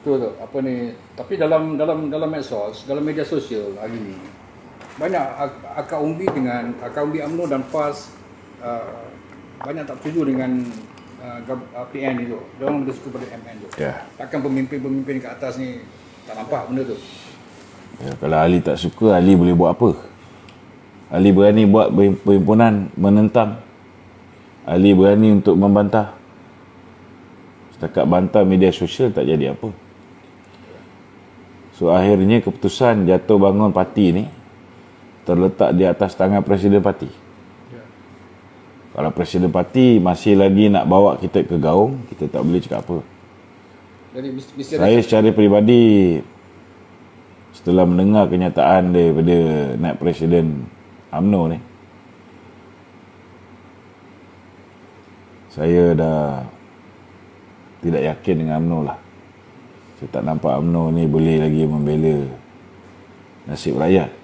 tu apa ni, tapi dalam medsos, dalam media sosial hari ni banyak akar umbi UMNO dan PAS banyak tak setuju dengan PN itu. Dia orang lebih suka pada MN tu. Takkan pemimpin ke atas ni tak nampak benda tu. Kalau Ali tak suka, Ali boleh buat apa? Ali berani buat perhimpunan menentang. Ali berani untuk membantah. Setakat bantah media sosial tak jadi apa. So akhirnya keputusan jatuh bangun parti ni terletak di atas tangan Presiden parti. Kalau Presiden parti masih lagi nak bawa kita ke gaung, kita tak boleh cakap apa. Jadi, saya secara peribadi, setelah mendengar kenyataan daripada naib Presiden UMNO ni, saya dah tidak yakin dengan UMNO lah. Saya tak nampak UMNO ni boleh lagi membela nasib rakyat.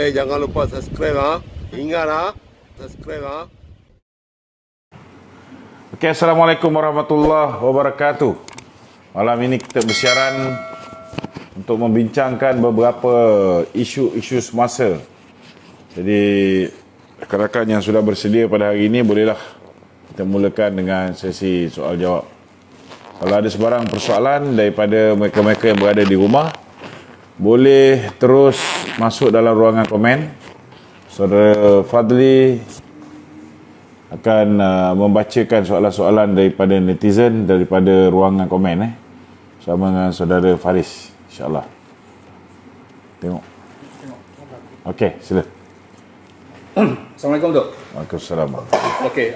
Jangan lupa subscribe ha. Ingat ha, subscribe ha. Okey, Assalamualaikum warahmatullahi wabarakatuh. Malam ini kita bersiaran untuk membincangkan beberapa isu-isu semasa. Jadi rakan-rakan yang sudah bersedia pada hari ini, bolehlah kita mulakan dengan sesi soal jawab. Kalau ada sebarang persoalan daripada mereka-mereka yang berada di rumah, boleh terus masuk dalam ruangan komen. Saudara Fadli akan membacakan soalan-soalan daripada netizen daripada ruangan komen bersama dengan saudara Faris, insyaAllah. Tengok. Okey, sila. Assalamualaikum, Dok. Waalaikumsalam. Okey,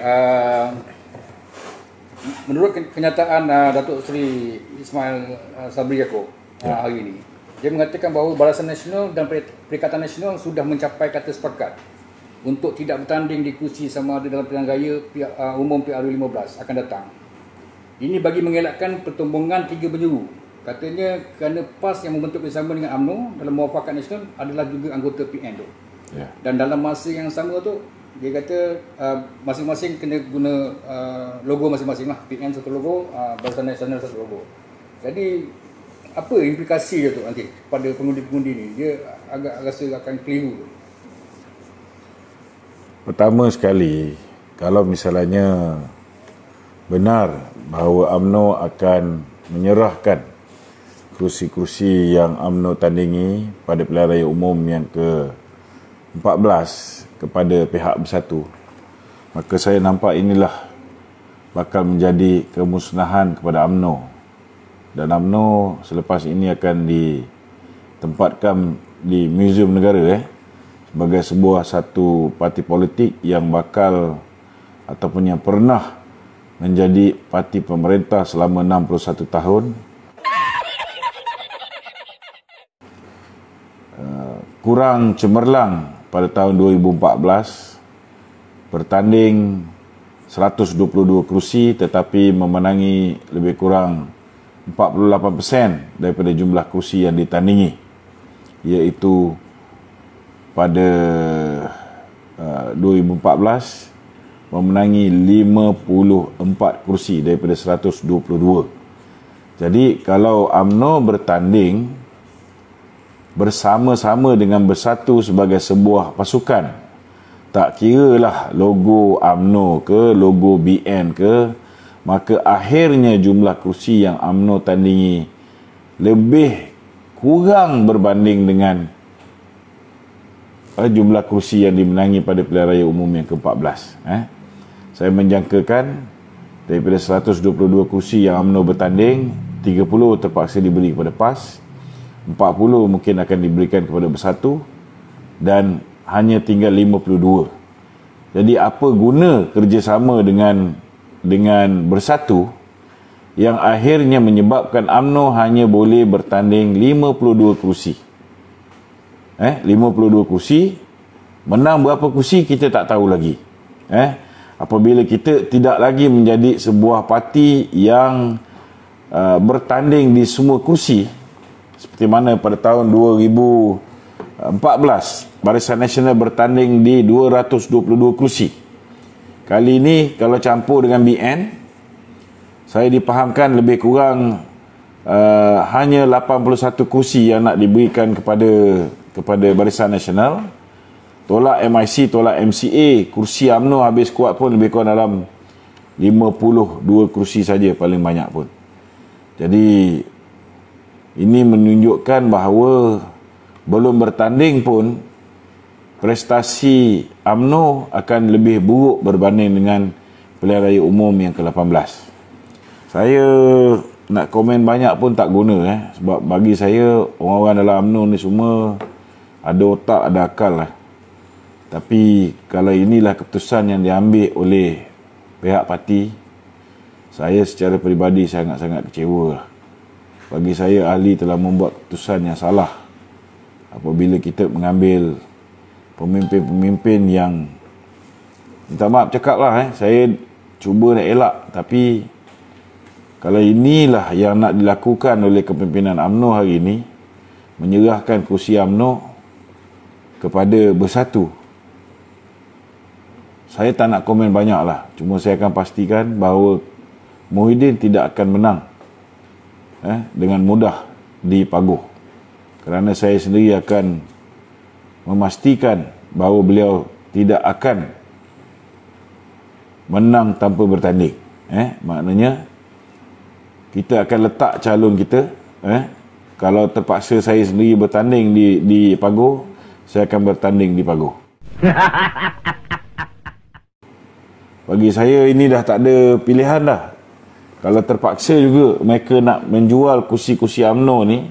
menurut kenyataan Datuk Seri Ismail Sabri Yaakob hari ini, dia mengatakan bahawa Barisan Nasional dan Perikatan Nasional sudah mencapai kata sepakat untuk tidak bertanding di kursi sama ada dalam pilihan raya umum PRU15 akan datang. Ini bagi mengelakkan pertumbungan tiga penjuru. Katanya kerana PAS yang membentuk bersama dengan UMNO dalam Muafakat Nasional adalah juga anggota PN tu. Dan dalam masa yang sama tu, dia kata masing-masing kena guna logo masing-masing lah. PN satu logo, Barisan Nasional satu logo. Jadi apa implikasi dia tu nanti pada pengundi-pengundi ni? Dia agak rasa akan keliru. Pertama sekali, kalau misalnya benar bahawa UMNO akan menyerahkan kerusi-kerusi yang UMNO tandingi pada pilihan raya umum yang ke-14 kepada pihak bersatu, maka saya nampak inilah bakal menjadi kemusnahan kepada UMNO. Dan UMNO selepas ini akan ditempatkan di Muzium Negara sebagai sebuah satu parti politik yang bakal ataupun yang pernah menjadi parti pemerintah selama 61 tahun. Kurang cemerlang pada tahun 2014, bertanding 122 kerusi tetapi memenangi lebih kurang 48% daripada jumlah kursi yang ditandingi, iaitu pada 2014 memenangi 54 kursi daripada 122. Jadi kalau UMNO bertanding bersama-sama dengan bersatu sebagai sebuah pasukan, tak kiralah logo UMNO ke logo BN ke, maka akhirnya jumlah kursi yang UMNO tandingi lebih kurang berbanding dengan jumlah kursi yang dimenangi pada pilihan raya umum yang ke-14. Saya menjangkakan daripada 122 kursi yang UMNO bertanding, 30 terpaksa diberi kepada PAS, 40 mungkin akan diberikan kepada Bersatu, dan hanya tinggal 52. Jadi apa guna kerjasama dengan Bersatu yang akhirnya menyebabkan UMNO hanya boleh bertanding 52 kerusi. 52 kursi. Menang berapa kursi kita tak tahu lagi. Apabila kita tidak lagi menjadi sebuah parti yang bertanding di semua kursi seperti mana pada tahun 2014 Barisan Nasional bertanding di 222 kursi. Kali ini kalau campur dengan BN, saya dipahamkan lebih kurang hanya 81 kursi yang nak diberikan kepada Barisan Nasional. Tolak MIC, tolak MCA, kursi UMNO habis kuat pun lebih kurang dalam 52 kursi saja paling banyak pun. Jadi ini menunjukkan bahawa belum bertanding pun prestasi UMNO akan lebih buruk berbanding dengan pilihan raya umum yang ke-18. Saya nak komen banyak pun tak guna sebab bagi saya orang-orang dalam UMNO ni semua ada otak, ada akal lah. Tapi kalau inilah keputusan yang diambil oleh pihak parti, saya secara peribadi sangat-sangat kecewa lah. Bagi saya, ahli telah membuat keputusan yang salah apabila kita mengambil pemimpin-pemimpin yang, minta maaf cakap lah, saya cuba nak elak, tapi kalau inilah yang nak dilakukan oleh kepimpinan UMNO hari ini, menyerahkan kursi UMNO kepada Bersatu, saya tak nak komen banyak lah. Cuma saya akan pastikan bahawa Muhyiddin tidak akan menang dengan mudah di Paguh. Kerana saya sendiri akan memastikan bahawa beliau tidak akan menang tanpa bertanding. Maknanya kita akan letak calon kita. Kalau terpaksa saya sendiri bertanding di Paguh, saya akan bertanding di Paguh. Bagi saya ini dah tak ada pilihan dah. Kalau terpaksa juga mereka nak menjual kursi-kursi UMNO ni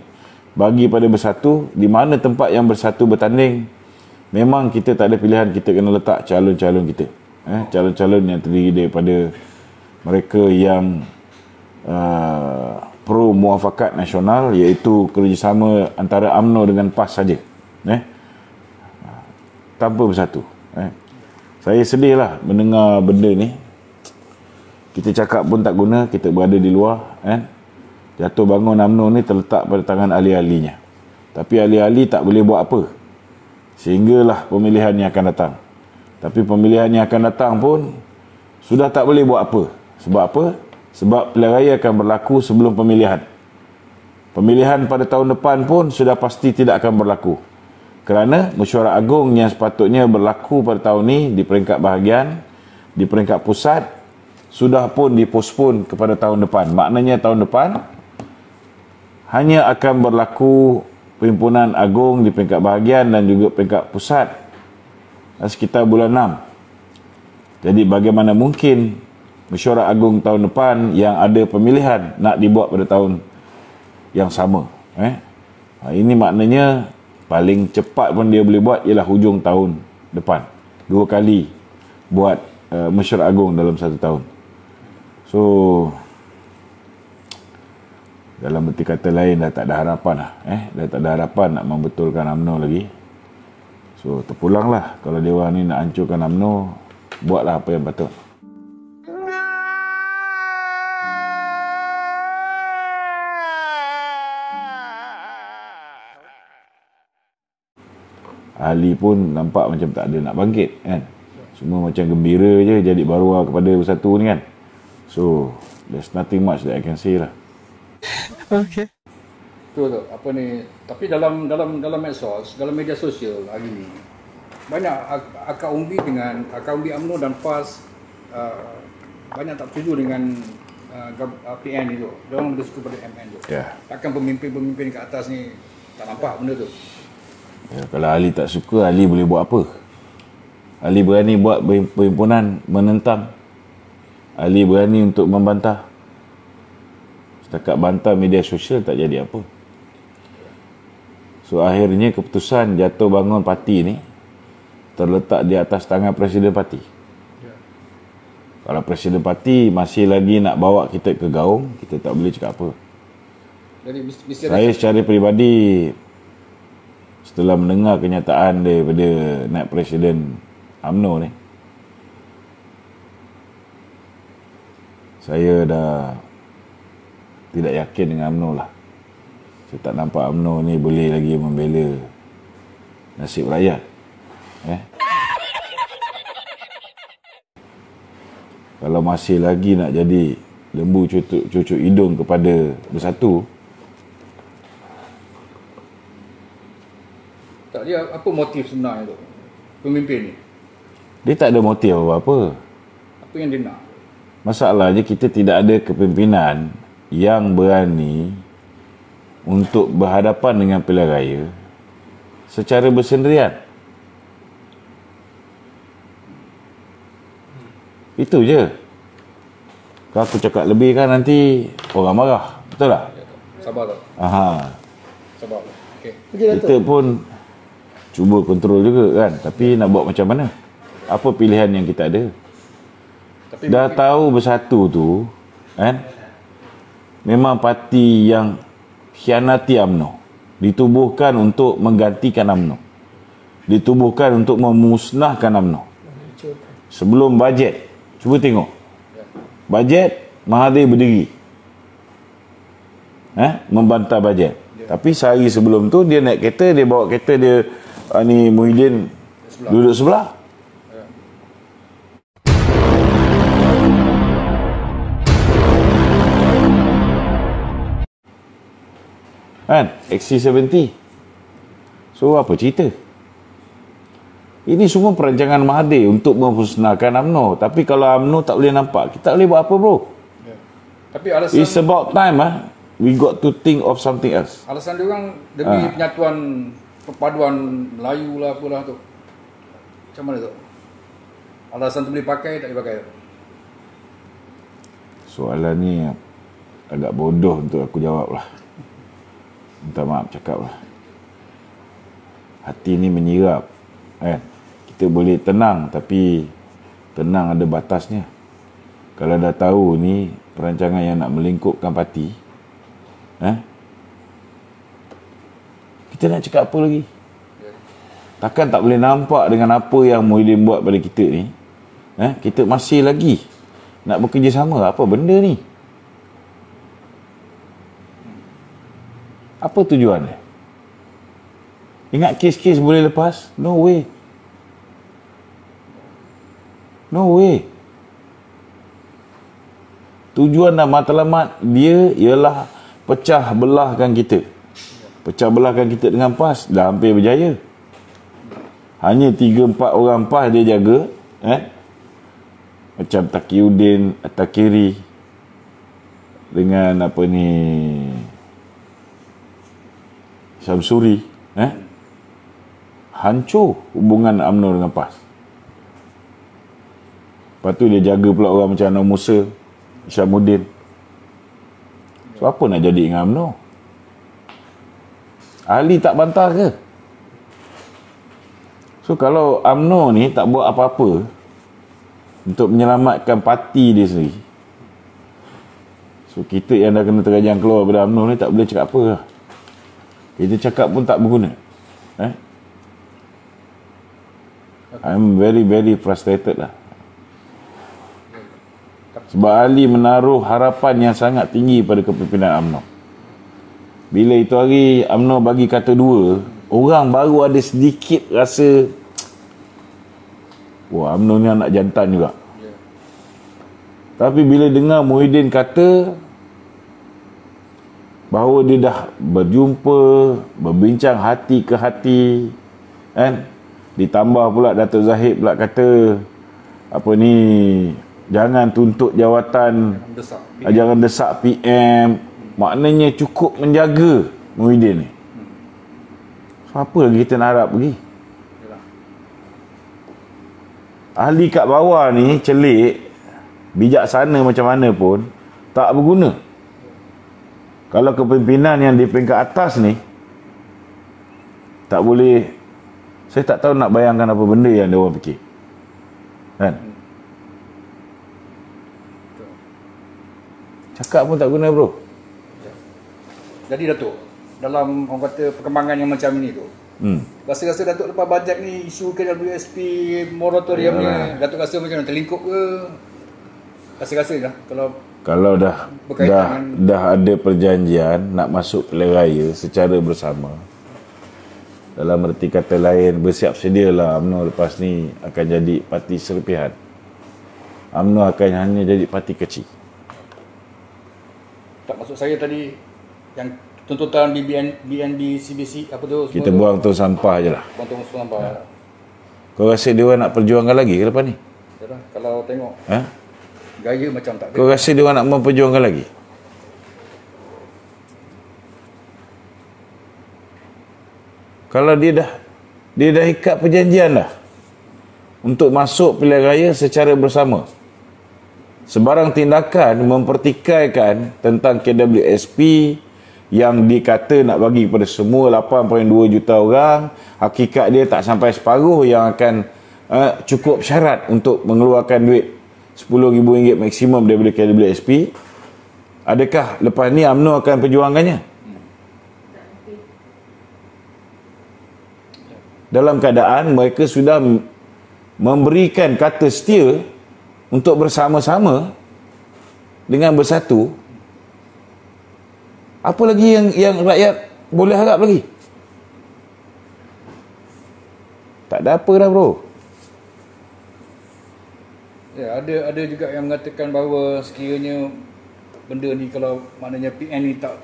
bagi pada Bersatu, di mana tempat yang Bersatu bertanding, memang kita tak ada pilihan, kita kena letak calon-calon kita. Calon-calon yang terdiri daripada mereka yang pro muafakat nasional, iaitu kerjasama antara UMNO dengan PAS saja. Tanpa Bersatu. Saya sedih lah mendengar benda ni. Kita cakap pun tak guna, kita berada di luar. Jatuh bangun UMNO ni terletak pada tangan ahli-ahlinya. Tapi ahli-ahli tak boleh buat apa. Sehinggalah pemilihan yang akan datang. Tapi pemilihan yang akan datang pun sudah tak boleh buat apa. Sebab apa? Sebab pilihan raya akan berlaku sebelum pemilihan. Pemilihan pada tahun depan pun sudah pasti tidak akan berlaku. Kerana mesyuarat agung yang sepatutnya berlaku pada tahun ini di peringkat bahagian, di peringkat pusat, sudah pun dipospon kepada tahun depan. Maknanya tahun depan hanya akan berlaku perhimpunan agung di peringkat bahagian dan juga peringkat pusat sekitar bulan 6. Jadi bagaimana mungkin mesyuarat agung tahun depan yang ada pemilihan nak dibuat pada tahun yang sama. Ini maknanya paling cepat pun dia boleh buat ialah hujung tahun depan. 2 kali buat mesyuarat agung dalam 1 tahun. So dalam erti kata lain dah tak ada harapan lah. Dah tak ada harapan nak membetulkan UMNO lagi. So terpulanglah, kalau dia orang ni nak hancurkan UMNO, buatlah apa yang patut. Ahli pun nampak macam tak ada nak bangkit kan. Semua macam gembira je jadi baruah kepada Bersatu ni kan. So there's nothing much that I can say lah. Okay. Betul tu. Apa ni? Tapi dalam medsos, dalam media sosial hari ni banyak akak umbi UMNO dan PAS banyak tak setuju dengan PN itu. Dia orang lebih suka pada MN tu. Takkan pemimpin-pemimpin kat atas ni tak nampak benda tu. Kalau ahli tak suka, ahli boleh buat apa? Ahli berani buat perhimpunan menentang. Ahli berani untuk membantah. Setakat bantah media sosial tak jadi apa. So akhirnya keputusan jatuh bangun parti ni terletak di atas tangan Presiden parti. Kalau Presiden parti masih lagi nak bawa kita ke gaung, kita tak boleh cakap apa. Jadi saya secara peribadi setelah mendengar kenyataan daripada Naib Presiden UMNO ni, saya dah tidak yakin dengan UMNO lah. Saya tak nampak UMNO ni boleh lagi membela nasib rakyat. Kalau masih lagi nak jadi lembu cucuk hidung kepada Bersatu, Tak, dia apa motif sebenarnya tu? Pemimpin ni. dia tak ada motif apa-apa. Apa yang dia nak? Masalahnya kita tidak ada kepimpinan yang berani untuk berhadapan dengan pilihan raya secara bersendirian. Itu je. Kalau aku cakap lebih kan nanti orang marah. Betul tak? Sabar tak? Aha. Sabar. Okey. Kita pun cuba kontrol juga kan. Tapi nak buat macam mana? Apa pilihan yang kita ada? Tapi Dah tahu Bersatu tu kan, memang parti yang khianati UMNO. Ditubuhkan untuk menggantikan UMNO. Ditubuhkan untuk memusnahkan UMNO. Sebelum bajet, cuba tengok. Bajet, Mahathir berdiri. Membantah bajet. Tapi sehari sebelum tu dia naik kereta, dia bawa kereta dia, ni Muhyiddin duduk sebelah. Kan? XC70. So apa cerita? Ini semua perancangan Mahathir untuk memmusnahkan UMNO. Tapi kalau UMNO tak boleh nampak, kita tak boleh buat apa, bro. Tapi alasan It's about time we got to think of something else. alasan dia orang demi penyatuan perpaduan Melayu lah apalah tu. Macam mana tu? Alasan tu boleh pakai tak boleh pakai? Soalan ni agak bodoh untuk aku jawab lah. Minta maaf cakap lah. Hati ni menyirap. Kita boleh tenang, tapi tenang ada batasnya. Kalau dah tahu ni perancangan yang nak melingkupkan parti, kita nak cakap apa lagi? Takkan tak boleh nampak dengan apa yang Muhyiddin buat pada kita ni. Kita masih lagi nak bekerjasama. Apa benda ni? Apa tujuan dia? Ingat kes-kes boleh lepas? No way. No way. Tujuan dan matlamat dia ialah pecah belahkan kita. Pecah belahkan kita dengan PAS. Dah hampir berjaya. Hanya 3-4 orang PAS dia jaga. Macam Taqiyuddin At-Takiri dengan apa ni, Syamsuri. Hancur hubungan UMNO dengan PAS. Lepas tu dia jaga pula orang macam Anwar Musa, Isyamuddin. So apa nak jadi dengan UMNO? Ali tak bantah ke? So kalau UMNO ni tak buat apa-apa untuk menyelamatkan parti dia sendiri, so kita yang dah kena terajang keluar daripada UMNO ni tak boleh cakap apa lah. Kita cakap pun tak berguna. I'm very very frustrated lah. Sebab Ali menaruh harapan yang sangat tinggi pada kepimpinan UMNO. Bila itu hari UMNO bagi kata 2, orang baru ada sedikit rasa, wah, UMNO ni anak jantan juga. Tapi bila dengar Muhyiddin kata bahawa dia dah berjumpa, berbincang hati ke hati, ditambah pula Datuk Zahid pula kata apa ni, jangan tuntut jawatan, jangan desak PM. Maknanya cukup menjaga Muhyiddin ni. So, apa lagi kita nak harap lagi? Ahli kat bawah ni celik, bijaksana macam mana pun tak berguna. Kalau kepimpinan yang di peringkat atas ni tak boleh, saya tak tahu nak bayangkan apa benda yang dia orang fikir. Kan? Cakap pun tak guna, bro. Jadi Datuk, dalam orang kata perkembangan yang macam ini tu, Rasa-rasa Datuk lepas bajet ni isu KWSP moratorium ni, Datuk rasa macam mana, terlingkup ke? Rasa-rasa lah kalau dah berkaitan ada perjanjian nak masuk pilihan raya secara bersama, dalam erti kata lain, bersiap sedialah UMNO lepas ni akan jadi parti serpihan. UMNO akan hanya jadi parti kecil. tak maksud saya tadi yang tuntutan BNB CBC apa tu Kita semua buang tong sampah je lah. buang tong sampah. Kau rasa dia orang nak perjuangkan lagi ke lepas ni? Yalah, kalau tengok Ha? gaya macam tak ada. Kau rasa dia orang nak memperjuangkan lagi? Kalau dia dah ikat perjanjian dah untuk masuk pilihan raya secara bersama, sebarang tindakan mempertikaikan tentang KWSP yang dikata nak bagi kepada semua 8.2 juta orang, hakikat dia tak sampai separuh yang akan cukup syarat untuk mengeluarkan duit RM10,000 maksimum daripada KWSP. Adakah lepas ni UMNO akan perjuangkannya? Dalam keadaan mereka sudah memberikan kata setia untuk bersama-sama dengan bersatu. Apa lagi yang rakyat boleh harap lagi? Tak ada apa dah, bro. Ya, ada juga yang mengatakan bahawa sekiranya benda ni kalau maknanya PN ni tak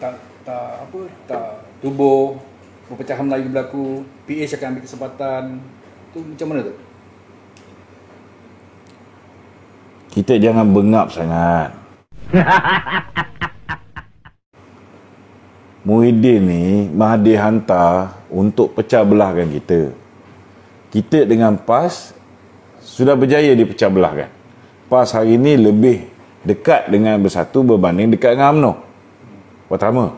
tubuh, perpecahan Melayu berlaku, PH akan ambil kesempatan. Tu macam mana tu? Kita jangan bengap sangat. Muhyiddin ni Mahathir hantar untuk pecah belahkan kita. Kita dengan PAS sudah berjaya dipecah belahkan. PAS hari ini lebih dekat dengan Bersatu berbanding dekat dengan UMNO. Pertama.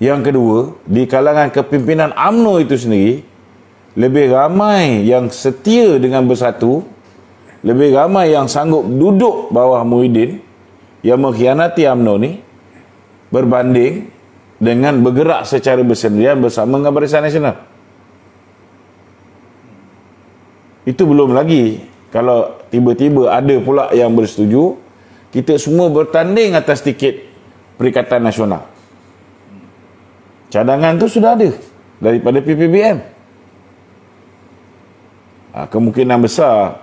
Yang kedua, di kalangan kepimpinan UMNO itu sendiri, lebih ramai yang setia dengan Bersatu, lebih ramai yang sanggup duduk bawah Muhyiddin yang mengkhianati UMNO ni, berbanding dengan bergerak secara bersendirian bersama dengan Barisan Nasional. Itu belum lagi kalau tiba-tiba ada pula yang bersetuju, kita semua bertanding atas tiket Perikatan Nasional. Cadangan tu sudah ada daripada PPBM. Kemungkinan besar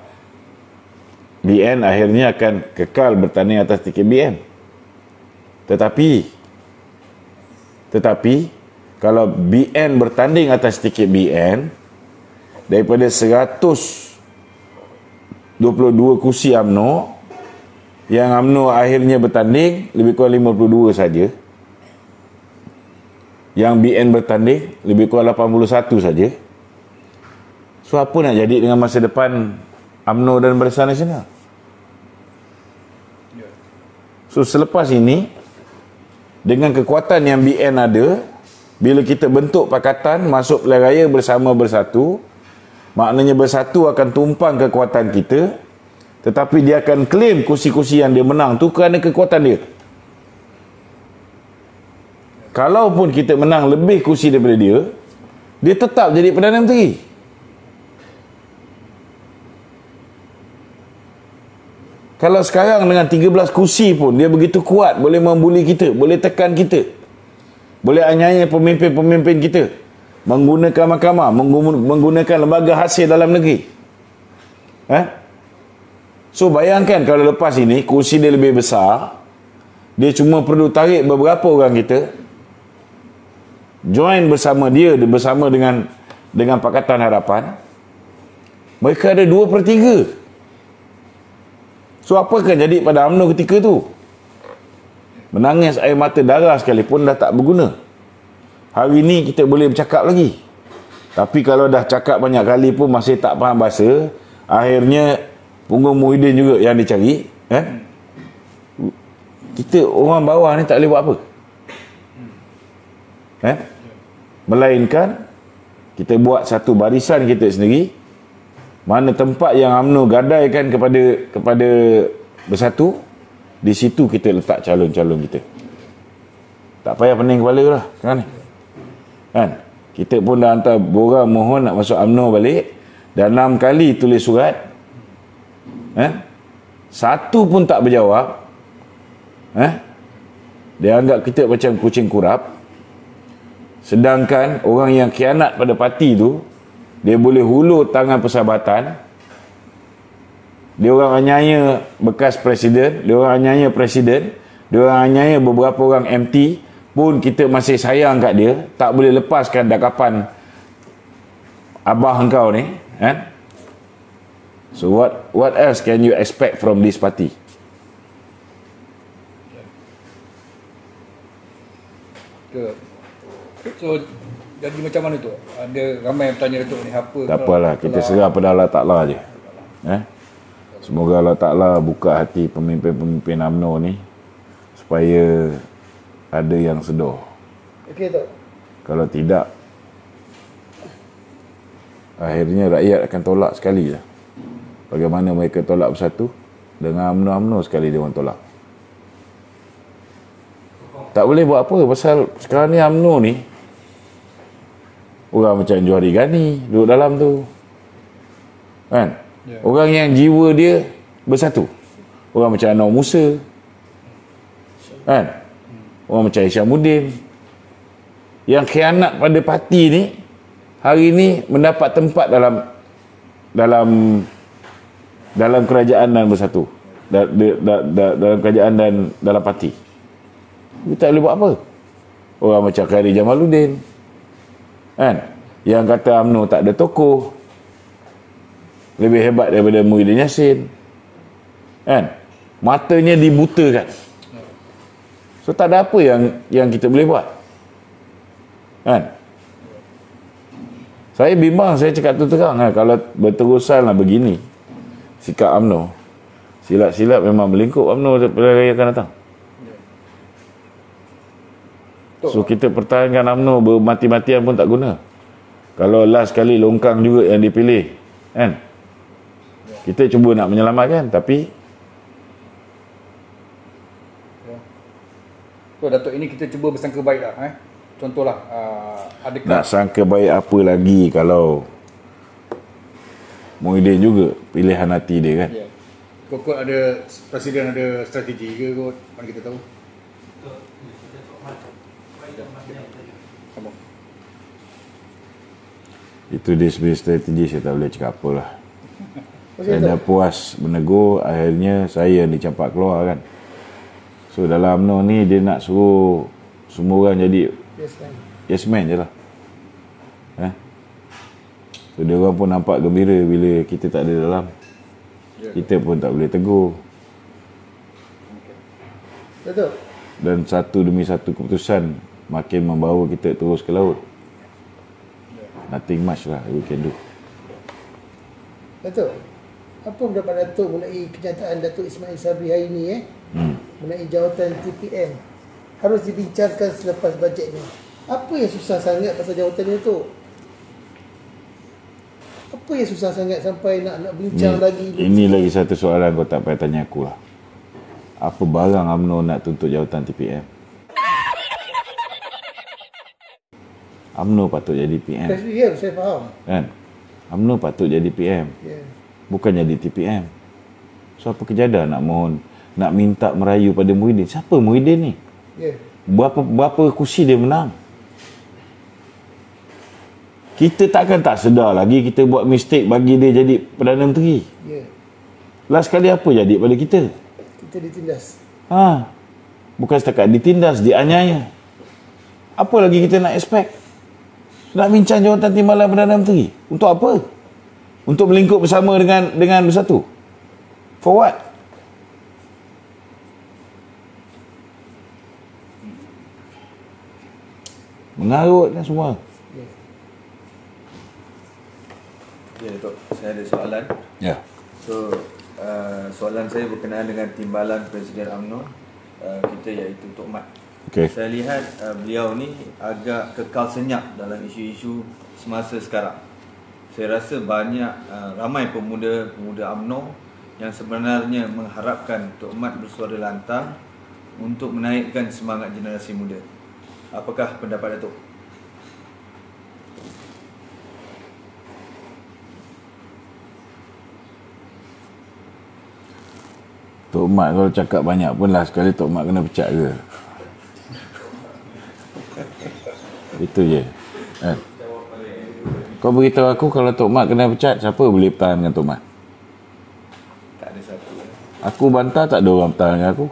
BN akhirnya akan kekal bertanding atas tiket BN. Tetapi kalau BN bertanding atas tiket BN, daripada 122 kursi UMNO, yang UMNO akhirnya bertanding lebih kurang 52 saja. Yang BN bertanding lebih kurang 81 saja. So apa nak jadi dengan masa depan UMNO dan Barisan Nasional? So selepas ini, dengan kekuatan yang BN ada, bila kita bentuk pakatan masuk pilihan raya bersama Bersatu, maknanya Bersatu akan tumpang kekuatan kita, tetapi dia akan claim kursi-kursi yang dia menang tu kerana kekuatan dia. Kalaupun kita menang lebih kursi daripada dia, dia tetap jadi Perdana Menteri. Kalau sekarang dengan 13 kursi pun dia begitu kuat, boleh membuli kita, boleh tekan kita, boleh aniaya pemimpin-pemimpin kita, menggunakan mahkamah, menggunakan lembaga hasil dalam negeri. So bayangkan kalau lepas ini kursi dia lebih besar, dia cuma perlu tarik beberapa orang kita join bersama dia, bersama dengan Pakatan Harapan, mereka ada 2/3. So apa akan jadi pada UMNO ketika tu? Menangis air mata darah sekalipun dah tak berguna. Hari ni kita boleh bercakap lagi, tapi kalau dah cakap banyak kali pun masih tak faham bahasa, akhirnya punggung Muhyiddin juga yang dicari. Kita orang bawah ni tak boleh buat apa. Melainkan kita buat satu barisan kita sendiri, mana tempat yang UMNO gadaikan kepada Bersatu, di situ kita letak calon-calon kita. Tak payah pening kepala lah kan? Kita pun dah hantar borang mohon nak masuk UMNO balik. Dah 6 kali tulis surat. Satu pun tak berjawab. Dia anggap kita macam kucing kurap. Sedangkan orang yang khianat pada parti tu, dia boleh hulur tangan persahabatan. Dia orang anyaya bekas presiden, dia orang anyaya presiden, dia orang anyaya beberapa orang MT pun kita masih sayang kat dia, tak boleh lepaskan dah kapan abah engkau ni, kan? So what else can you expect from this party? So jadi macam mana tu? Ada ramai yang bertanya Datuk ni apa? Tak apalah, kita serah pada Allah Ta'ala je. Semoga Allah Ta'ala buka hati pemimpin-pemimpin UMNO ni supaya ada yang sedar. Okey tak? Kalau tidak, akhirnya rakyat akan tolak sekali je. Bagaimana mereka tolak bersatu, dengan UMNO sekali dia orang tolak. Tak boleh buat apa pasal sekarang ni UMNO ni orang macam Johari Ghani duduk dalam tu, kan? Orang yang jiwa dia bersatu. Orang macam Anwar Musa, kan? Orang macam Isyamuddin yang khianat pada parti ni, hari ni mendapat tempat dalam kerajaan dan bersatu, dalam kerajaan dan dalam parti. Kita tak boleh buat apa. Orang macam Khairi Jamaluddin, kan, yang kata UMNO tak ada tokoh, lebih hebat daripada Muhyiddin Yassin, kan, matanya dibutakan. So tak ada apa yang kita boleh buat, kan. Saya bimbang, saya cakap tu terang, kalau berterusanlah begini sikap UMNO, silap-silap memang melingkup UMNO pada raya akan datang. So kita pertahankan UMNO bermati-matian pun tak guna. Kalau last kali longkang juga yang dipilih, kan, kita cuba nak menyelamatkan, tapi so Datuk, ini kita cuba bersangka baik lah. Contohlah, adakah nak sangka baik apa lagi kalau Muhyiddin juga pilihan hati dia, kan. Kot ada presiden ada strategi ke kot, mana kita tahu. Itu dia sebagai strategi, saya tak boleh cakap apa lah. Saya dah puas menegur, akhirnya saya yang dicampak keluar, kan. So dalam UMNO ni dia nak suruh semua orang jadi yes man je lah. So dia orang pun nampak gembira bila kita tak ada dalam. Kita pun tak boleh tegur. Betul. Dan satu demi satu keputusan makin membawa kita terus ke laut. Nothing much lah we can do. Betul. Apa pendapat Datuk mengenai kenyataan Datuk Ismail Sabri hari ini mengenai jawatan TPM harus dibincangkan selepas bajet ni? Apa yang susah sangat pasal jawatan ni tu? Apa yang susah sangat sampai nak bincang lagi? Ini lagi satu soalan kau tak payah tanya aku lah. Apa barang UMNO nak tuntut jawatan TPM? UMNO patut jadi PM. Saya faham. Kan? UMNO patut jadi PM. Bukan jadi TPM. So apa kejadah nak mohon, nak minta merayu pada Muhyiddin? Siapa Muhyiddin ni? Berapa kursi dia menang? Kita takkan tak sedar lagi kita buat mistake bagi dia jadi Perdana Menteri. Last kali apa jadi pada kita? Kita ditindas. Bukan setakat ditindas, dianiaya. Apa lagi kita nak expect? Nak bincang jawatan timbalan Perdana Menteri. Untuk apa? Untuk melingkup bersama dengan bersatu. For what? Mengarut kan semua. Ya, Datuk, saya ada soalan. Ya. So, soalan saya berkenaan dengan timbalan Presiden UMNO kita, iaitu Tok Mat. Okay. Saya lihat beliau ni agak kekal senyap dalam isu-isu semasa sekarang. Saya rasa ramai pemuda UMNO yang sebenarnya mengharapkan Tok Mat bersuara lantang untuk menaikkan semangat generasi muda. Apakah pendapat Datuk? Tok Mat kalau cakap banyak pun lah sekali Tok Mat kena pecat ke. Itu je. Kau beritahu aku kalau Tok Mat kena pecat, siapa boleh bertahan dengan Tok Mat? Tak ada satu. Aku bantah tak ada orang bertahan dengan aku.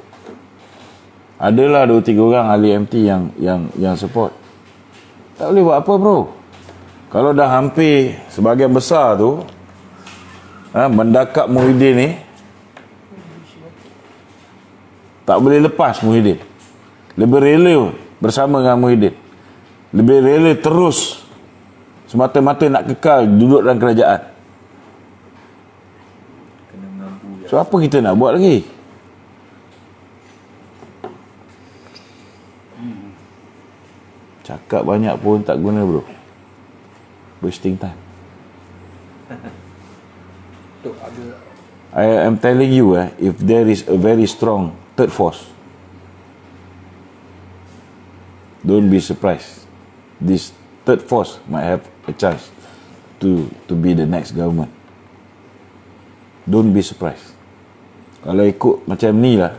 Adalah 2-3 orang ahli MT yang support. Tak boleh buat apa bro. Kalau dah hampir sebahagian besar tu mendakap Muhyiddin ni, tak boleh lepas Muhyiddin. Lebih rela bersama dengan Muhyiddin. Lebih rela terus semata-mata nak kekal duduk dalam kerajaan. Kena mengampu. So apa kita nak buat lagi? Cakap banyak pun tak guna bro. Wasting time. Tok ada I am telling you if there is a very strong third force, don't be surprised. This third force might have a chance to be the next government. Don't be surprised. Kalau ikut macam ni lah,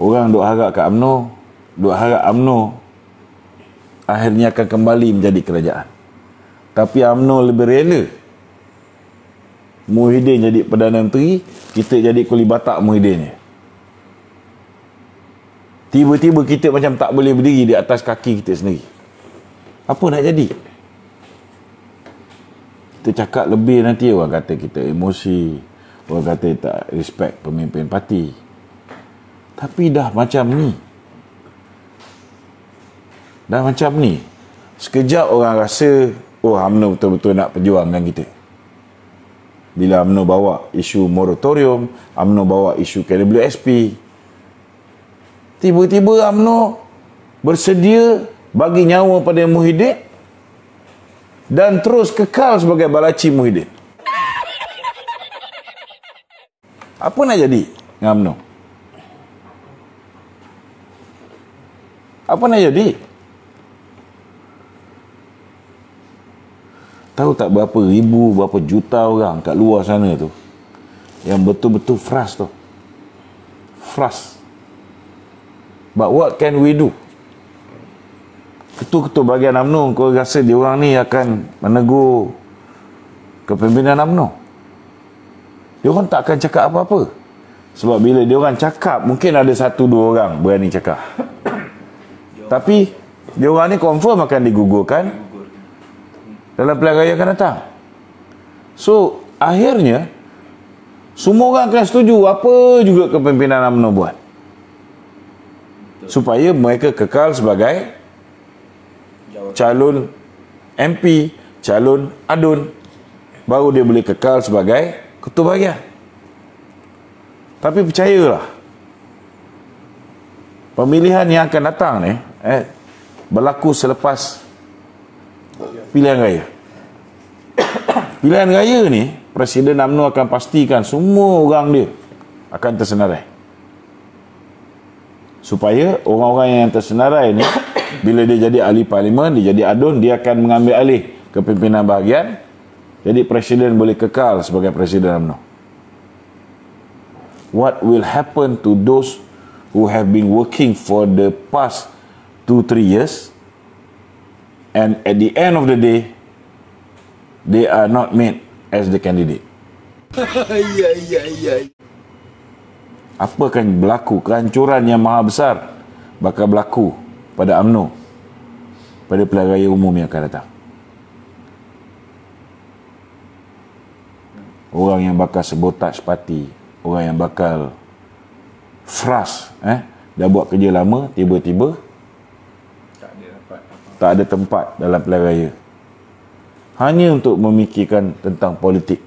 orang duk harap kat UMNO, duk harap UMNO akhirnya akan kembali menjadi kerajaan. Tapi UMNO lebih rela Muhyiddin jadi Perdana Menteri, kita jadi kuli batak Muhyiddin je. Tiba-tiba kita macam tak boleh berdiri di atas kaki kita sendiri. Apa nak jadi? Kita cakap lebih nanti orang kata kita emosi, orang kata tak respect pemimpin parti. Tapi dah macam ni. Dah macam ni. Sekejap orang rasa UMNO betul-betul nak perjuangkan kita. Bila UMNO bawa isu moratorium, UMNO bawa isu KWSP, tiba-tiba UMNO bersedia bagi nyawa pada Muhyiddin dan terus kekal sebagai balaci Muhyiddin. Apa nak jadi dengan UMNO? Apa nak jadi? Tahu tak berapa ribu, berapa juta orang kat luar sana tu yang betul-betul frust tu. Frust. But what can we do? Ketua-ketua bahagian UMNO, kau rasa dia orang ni akan menegur kepimpinan UMNO? Dia orang tak akan cakap apa-apa. Sebab bila dia orang cakap, mungkin ada 1-2 orang berani cakap. Tapi dia orang ni confirm akan digugurkan dalam pilihan raya akan datang. So, akhirnya semua orang akan setuju apa juga kepimpinan UMNO buat. Supaya mereka kekal sebagai calon MP, calon ADUN. Baru dia boleh kekal sebagai ketua bahagian. Tapi percayalah, pemilihan yang akan datang ni berlaku selepas pilihan raya. Pilihan raya ni, Presiden UMNO akan pastikan semua orang dia akan tersenarai. Supaya orang-orang yang tersenarai ni, bila dia jadi ahli parlimen, dia jadi ADUN, dia akan mengambil alih kepimpinan bahagian. Jadi Presiden boleh kekal sebagai Presiden UMNO. What will happen to those who have been working for the past 2-3 years and at the end of the day they are not made as the candidate? Apa akan berlaku? Kehancuran yang maha besar bakal berlaku pada UMNO pada pilihan raya umum yang akan datang. Orang yang bakal sabotaj parti, orang yang bakal frust, dah buat kerja lama, tiba-tiba tak ada tempat dalam pilihan raya. Hanya untuk memikirkan tentang politik.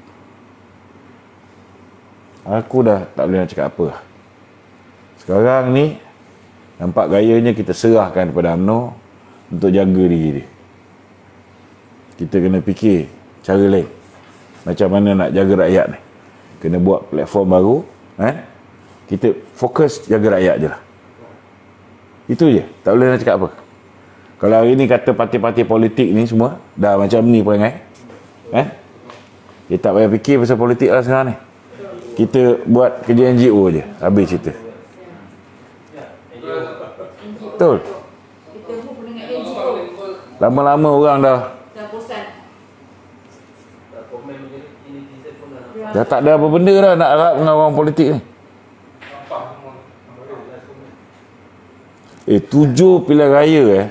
Aku dah tak boleh nak cakap apa. Sekarang ni nampak gayanya kita serahkan kepada UMNO untuk jaga diri dia. Kita kena fikir cara lain. Macam mana nak jaga rakyat ni. Kena buat platform baru. Kita fokus jaga rakyat je lah. Itu je. Tak boleh nak cakap apa. Kalau hari ni kata parti-parti politik ni semua dah macam ni perangai. Dia tak payah fikir pasal politik lah sekarang ni. kita buat kerja NGO je, habis cerita. Betul. Kita pun dengan NGO. Lama-lama orang dah Bosan. dah tak ada apa benda dah nak harap dengan orang politik ni. 7 pilihan raya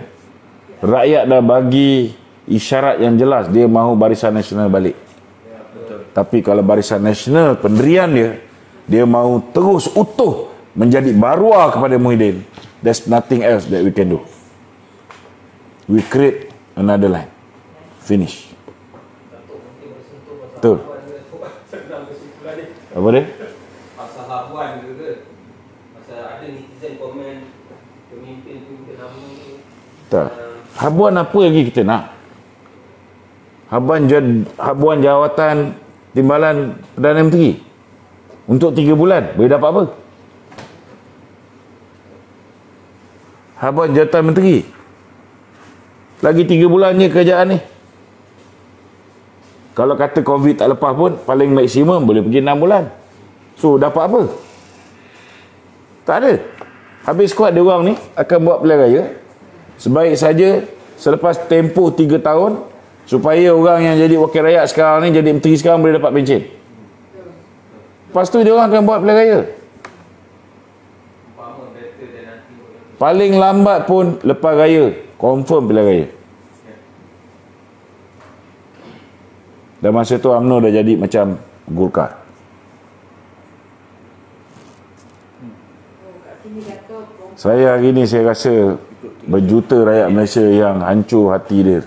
rakyat dah bagi isyarat yang jelas dia mahu Barisan Nasional balik. Tapi kalau Barisan Nasional pendirian dia mahu terus utuh menjadi baruah kepada Muhyiddin, there's nothing else that we can do. We create another line. Finish. Betul. Apa dia? Pasal habuan ke? Pasal ada netizen komen pemimpin nama ni. Tak. Habuan apa lagi kita nak? Habuan jawatan timbalan Perdana Menteri untuk 3 bulan boleh dapat apa? Habuan jawatan menteri lagi 3 bulan je kerajaan ni. Kalau kata COVID tak lepas pun paling maksimum boleh pergi 6 bulan. So dapat apa? Tak ada. Habis kuat dia orang ni akan buat pilihan raya. Sebaik saja selepas tempoh 3 tahun supaya orang yang jadi wakil rakyat sekarang ni jadi menteri sekarang boleh dapat pencen. Lepas tu dia orang akan buat pilihan raya. Paling lambat pun lepas raya confirm pilihan raya. Dan masa tu UMNO dah jadi macam Golkar. Saya hari ni saya rasa berjuta rakyat Malaysia yang hancur hati dia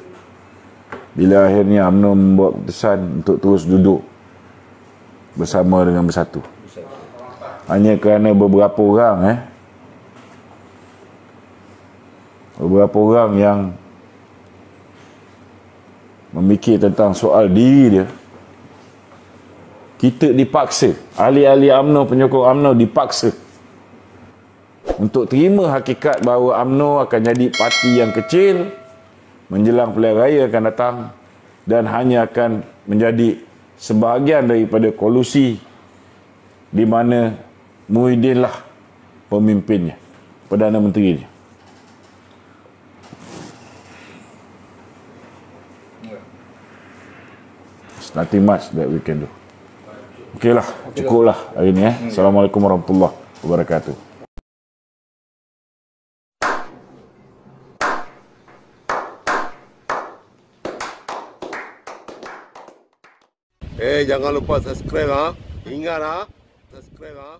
bila akhirnya UMNO membuat keputusan untuk terus duduk bersama dengan Bersatu. Hanya kerana beberapa orang yang memikir tentang soal diri dia, kita dipaksa, ahli-ahli UMNO, penyokong UMNO dipaksa untuk terima hakikat bahawa UMNO akan jadi parti yang kecil menjelang pilihan raya akan datang dan hanya akan menjadi sebahagian daripada kolusi di mana Muhyiddin lah pemimpinnya, Perdana Menterinya. There's nothing much that we can do. Okeylah, cukuplah hari ni. Assalamualaikum warahmatullahi wabarakatuh. Jangan lupa subscribe Ingat subscribe